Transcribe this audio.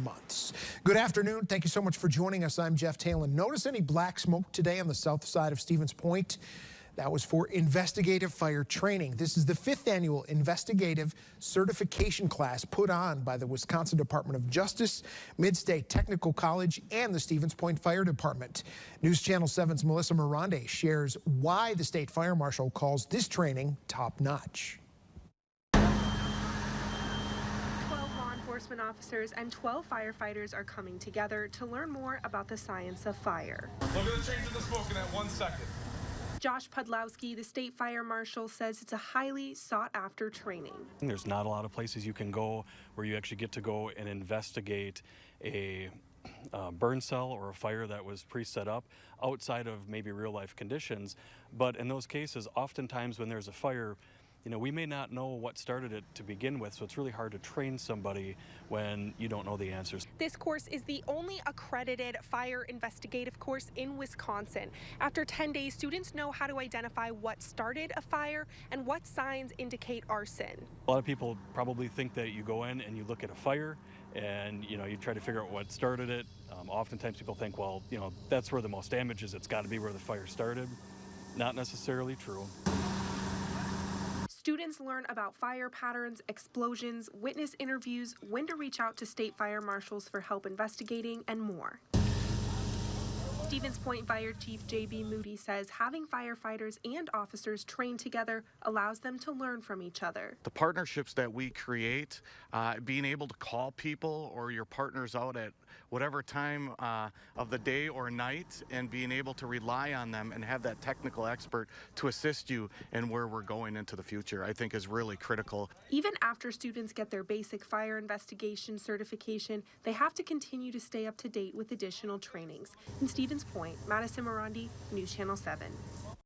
months. Good afternoon. Thank you so much for joining us. I'm Jeff Talon. Notice any black smoke today on the south side of Stevens Point? That was for investigative fire training. This is the 5th annual investigative certification class put on by the Wisconsin Department of Justice, Midstate Technical College, and the Stevens Point Fire Department. News Channel 7's Melissa Mirande shares why the state fire marshal calls this training top-notch. 12 law enforcement officers and 12 firefighters are coming together to learn more about the science of fire. Look at the change in the smoke in that 1 second. Josh Pudlowski, the state fire marshal, says it's a highly sought-after training. There's not a lot of places you can go where you actually get to go and investigate a burn cell or a fire that was pre-set up outside of maybe real-life conditions. But in those cases, oftentimes when there's a fire, we may not know what started it to begin with, so it's really hard to train somebody when you don't know the answers. This course is the only accredited fire investigative course in Wisconsin. After 10 days, students know how to identify what started a fire and what signs indicate arson. A lot of people probably think that you go in and you look at a fire and you try to figure out what started it. Oftentimes people think, well, that's where the most damage is. It's got to be where the fire started. Not necessarily true. Students learn about fire patterns, explosions, witness interviews, when to reach out to state fire marshals for help investigating, and more. Stevens Point Fire Chief J.B. Moody says having firefighters and officers train together allows them to learn from each other. The partnerships that we create, being able to call people or your partners out at whatever time of the day or night, and being able to rely on them and have that technical expert to assist you in where we're going into the future, I think is really critical. Even after students get their basic fire investigation certification, they have to continue to stay up to date with additional trainings. In Stevens Point, Madison Morandi, News Channel 7.